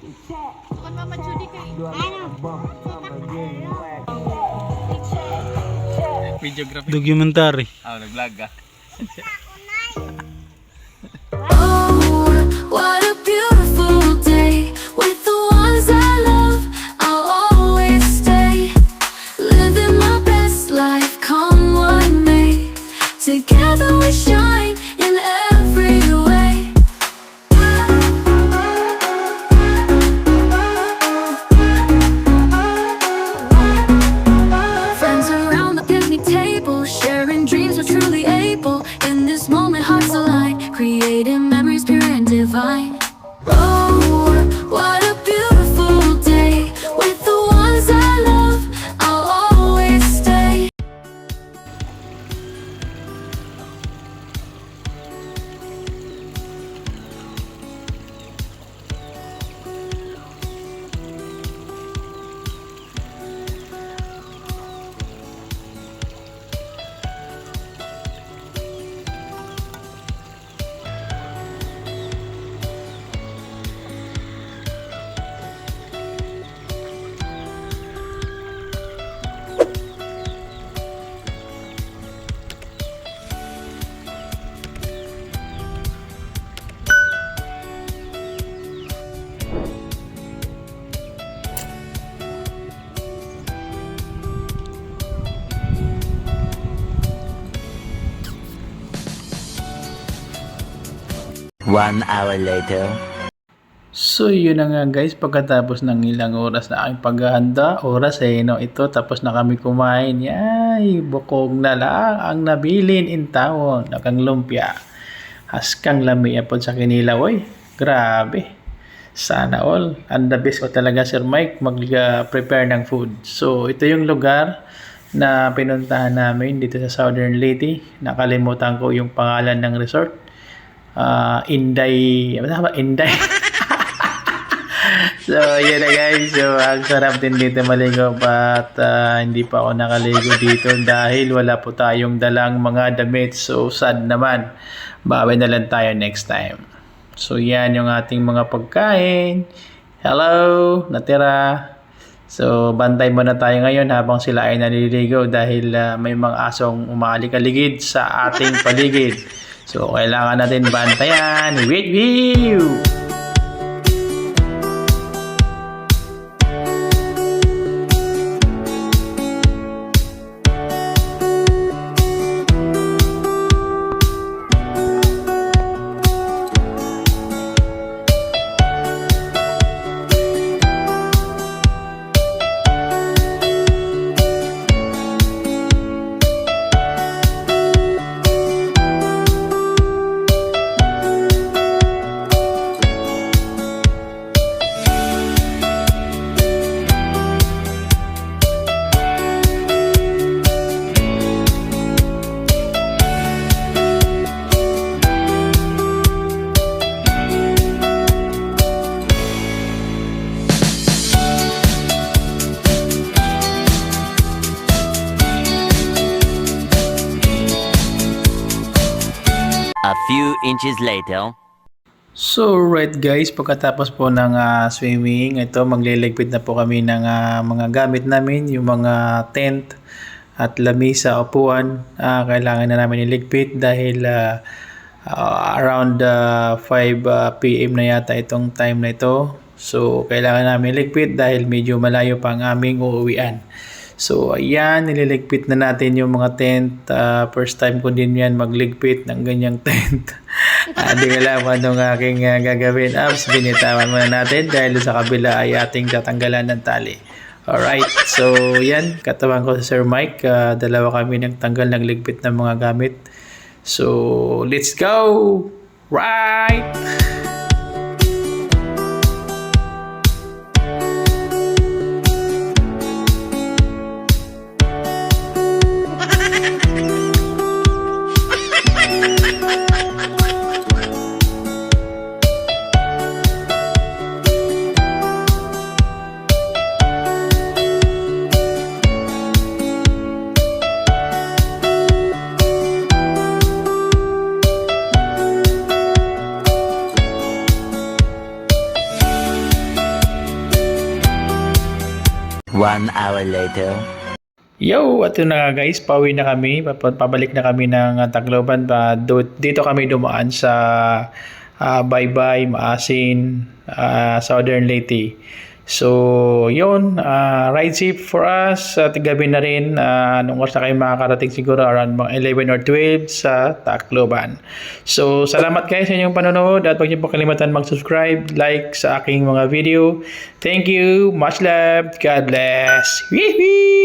Tukon Mama Judy kay. Videography. Documentary. Nag-vlog ka. Oh, what a beautiful day with the ones I love. I'll always stay, living my best life, come what may. Together we shine in every way. Friends around the picnic table, sharing dreams, we're truly able. In this moment, hearts align, creating memories pure and divine. Oh, what a beautiful day with the ones I love. I'll always stay. One hour later. So yun na nga guys, pagkatapos ng ilang oras na aking paghahanda, oras no, ito tapos na kami kumain. Yay, bukog na lang ang nabilin in town, nakang lumpia. Haskang lamia po sa kinilaw, oy. Grabe. Sana all. Ang the best ko talaga Sir Mike mag-prepare ng food. So ito yung lugar na pinuntahan namin dito sa Southern Leyte. Nakalimutan ko yung pangalan ng resort. Inday, ano ba? Inday. So, yun na guys. So, ang sarap din dito maligo at hindi pa ako nakaligo dito dahil wala po tayong dalang mga damit. So, sad naman. Bawi na lang tayo next time. So, yan yung ating mga pagkain. Hello, natira. So, bantay muna tayo ngayon habang sila ay naliligo dahil may mga asong umaalikaligid sa ating paligid. So, kailangan natin bantayan. With you! A few inches later. So right guys, pagkatapos po ng swimming, ito magliligpit na po kami ng mga gamit namin, yung mga tent at lamisa, upuan. Kailangan na namin iligpit dahil around 5 PM na yata itong time na ito. So kailangan namin iligpit dahil medyo malayo pa ang aming uuwian. So ayan, nililigpit na natin yung mga tent. First time ko din yan magligpit ng ganyang tent. Hindi ko alam anong aking gagawin. Binitawan muna natin dahil sa kabila ay ating tatanggalan ng tali. Alright, so yan, katawan ko sa Sir Mike. Dalawa kami nagtanggal ng ligpit ng mga gamit. So let's go! Right! 1 hour later. Yo, ito na nga guys, pauwi na kami. Pabalik na kami ng Tacloban. Dito kami dumaan sa Baybay, Maasin, Southern Leyte. So, yun, ride safe for us. At gabi na rin, anong oras na kayo makakarating siguro around mga 11 or 12 sa Tacloban. So, salamat guys sa inyong panonood at huwag niyo po kalimutan mag-subscribe, like sa aking mga video. Thank you, much love, God bless. Wee-wee!